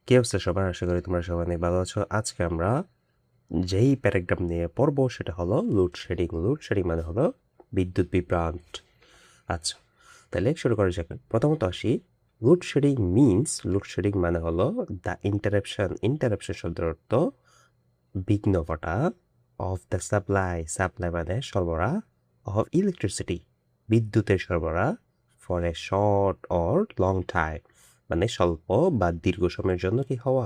কি অবস্থা সবার? আশা করি তোমরা সবাই অনেক ভালো আছো। আজকে আমরা যেই প্যারাগ্রাফ নিয়ে পড়বো সেটা হলো লোডশেডিং। লোডশেডিং মানে হলো বিদ্যুৎ বিভ্রাট। আচ্ছা, তাহলে শুরু করা যাক। প্রথমত আসি, লোডশেডিং মানে হলো দ্য ইন্টারাপশন শব্দের অর্থ বিঘ্ন ঘটা, অফ দ্য সাপ্লাই মানে সরবরাহ, অফ ইলেকট্রিসিটি বিদ্যুতের সরবরাহ, for a short or long time মানে স্বল্প বা দীর্ঘ সময়ের জন্য কি হওয়া,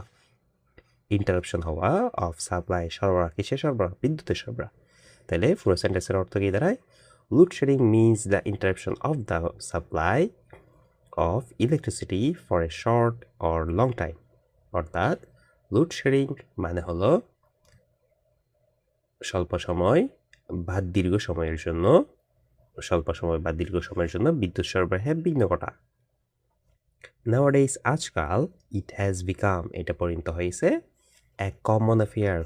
ইন্টারাপশন হওয়া, অফ সাপ্লাই সরবরাহ, কিসের সরবরাহ? বিদ্যুতের সরবরাহ। তাহলে পুরো সেন্টেন্সের অর্থ কি দাঁড়ায়? Load shedding means the interruption of the supply of electricity for a short or long time. অর্থাৎ লোডশেডিং মানে হলো স্বল্প সময় বা দীর্ঘ সময়ের জন্য বিদ্যুৎ সরবরাহে বিঘ্ন ঘটা। Nowadays আজকাল ইট হ্যাজ বিকাম এটা পরিণত হয়েছে এক কমন অ্যাফেয়ার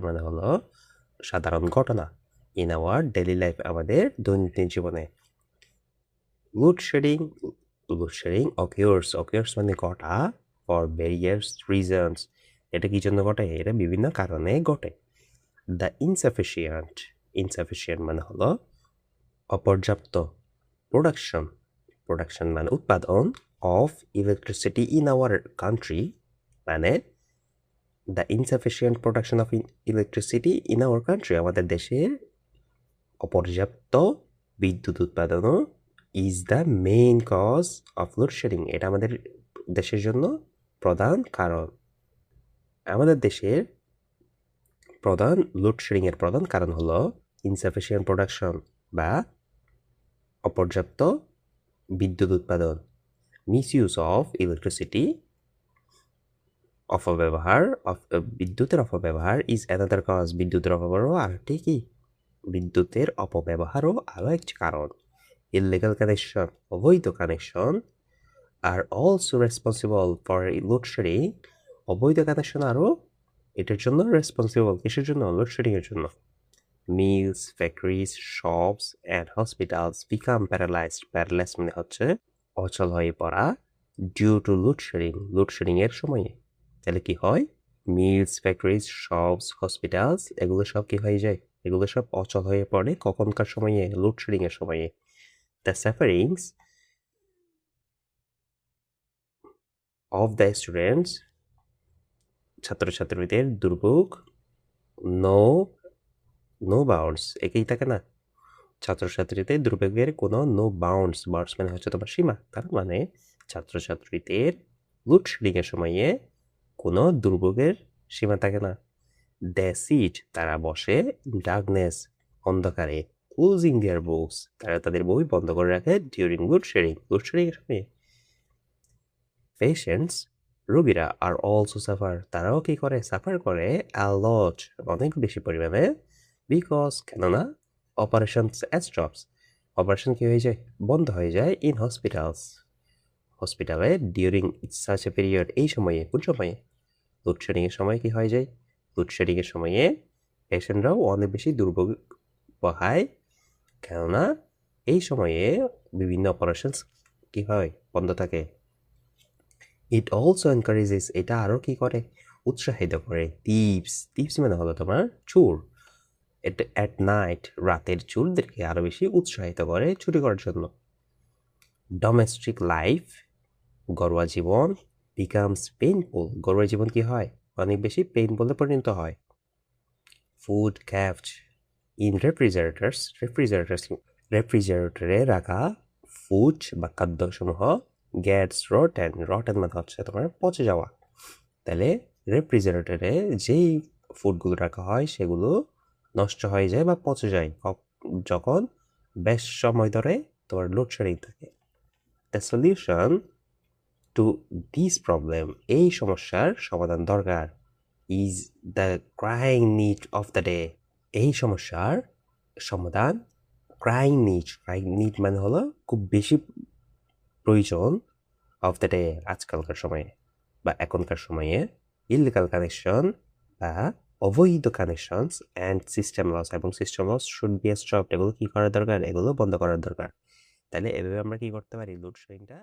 মানে হলো সাধারণ ঘটনা ইন আওয়ার ডেইলি লাইফ আমাদের দৈনন্দিন জীবনে। লোডশেডিং অকিউর্স মানে ঘটা ফর ভেরিয়াস রিজনস। এটা কি জন্য ঘটে? এটা বিভিন্ন কারণে ঘটে। দ্য ইনসাফিসিয়েন্ট মানে হলো অপর্যাপ্ত। প্রোডাকশন মানে উৎপাদন of electricity in our country মানে the insufficient production of electricity in our country আমাদের দেশের অপর্যাপ্ত বিদ্যুৎ উৎপাদনও is the main cause of load shedding. এটা আমাদের দেশের জন্য প্রধান কারণ। আমাদের দেশের লোডশেডিংয়ের প্রধান কারণ হলো ইনসাফিসিয়েন্ট প্রোডাকশন বা অপর্যাপ্ত বিদ্যুৎ উৎপাদন, মিসইউজ অফ ইলেকট্রিসিটি বিদ্যুতের অপব্যবহার ইজ অ্যানাদার কজ। বিদ্যুতের অপব্যবহারও আরও একটি কারণ। ইললিগাল কানেকশন অবৈধ কানেকশন আর অলসো রেসপন্সিবল ফর লোডশেডিং। অবৈধ কানেকশন আরও এটার জন্য রেসপন্সিবল। কিসের জন্য? লোডশেডিংয়ের জন্য। Mills, factories, shops and hospitals become paralyse মানে হচ্ছে অচল হয়ে পড়া ডিউ টু লোডশেডিংয়ের সময়ে। তাহলে কি হয়? মিলস, ফ্যাক্টরিজ, শপস, হসপিটালস এগুলো সব কি হয়ে যায়? এগুলো সব অচল হয়ে পড়ে কখনকার সময়ে? লোডশেডিংয়ের সময়ে। The sufferings of the students ছাত্রছাত্রীদের দুর্ভোগ নো বাউন্ডস একেই থাকে না। ছাত্রছাত্রীদের দুর্ভোগের কোনো নো বাউন্ডস মানে হচ্ছে তোমার সীমা। তার মানে ছাত্রছাত্রীদের লোডশেডিংয়ের সময়ে কোনো দুর্ভোগের সীমা থাকে না। দ্য সিট তারা বসে, ডার্কনেস অন্ধকারে, ক্লোজিং দেয়ার বুকস তারা তাদের বই বন্ধ করে রাখে ডিউরিং লোডশেডিংয়ের সময়ে। পেশেন্টস রোগীরা আর অলসো তারাও কি করে? সাফার করে লট অনেক বেশি পরিমাণে। বিকজ কেননা অপারেশন কি হয়ে যায়? বন্ধ হয়ে যায় ইন হসপিটালে ডিউরিং সাচ এ পিরিয়ড এই সময়ে। কোন সময়ে? লোডশেডিংয়ের সময় কি হয়ে যায়? লোডশেডিংয়ের সময়ে পেশেন্টরাও অনেক বেশি দুর্ভোগ পোহায়, কেননা এই সময়ে বিভিন্ন অপারেশন কি হয়? বন্ধ থাকে। ইট অলসো এনকারেজেস এটা আরও কি করে? উৎসাহিত করে টিপস মানে হলো তোমার চোর। এটা অ্যাট নাইট রাতের চোরদেরকে আরও বেশি উৎসাহিত করে চুরি করার জন্য। ডোমেস্টিক লাইফ ঘরোয়া জীবন বিকামস পেইনফুল ঘরোয়া জীবন কি হয়? অনেক বেশি পেইনফুলে পরিণত হয়। ফুড ক্যাপড ইন রেফ্রিজারেটরে রাখা ফুড বা খাদ্যসমূহ গ্যাটস রটেন মানে হচ্ছে তোমার পচে যাওয়া। তাহলে রেফ্রিজারেটরে যেই ফুডগুলো রাখা হয় সেগুলো নষ্ট হয়ে যায় বা পচে যায় যখন বেশ সময় ধরে তোমার লোডশেডিং থাকে। The solution to this problem এই সমস্যার সমাধান দরকার। Is the crying need of the day এই সমস্যার সমাধান। ক্রাইং নিড মানে হলো খুব বেশি প্রয়োজন অফ দ্য ডে আজকালকার সময়ে বা এখনকার সময়ে। ইললিগাল কানেকশন বা অবৈধ connections and system loss should be stopped এগুলো কী করা দরকার? এগুলো বন্ধ করার দরকার। তাহলে এভাবে আমরা কি করতে পারি? লোডশেডিংটা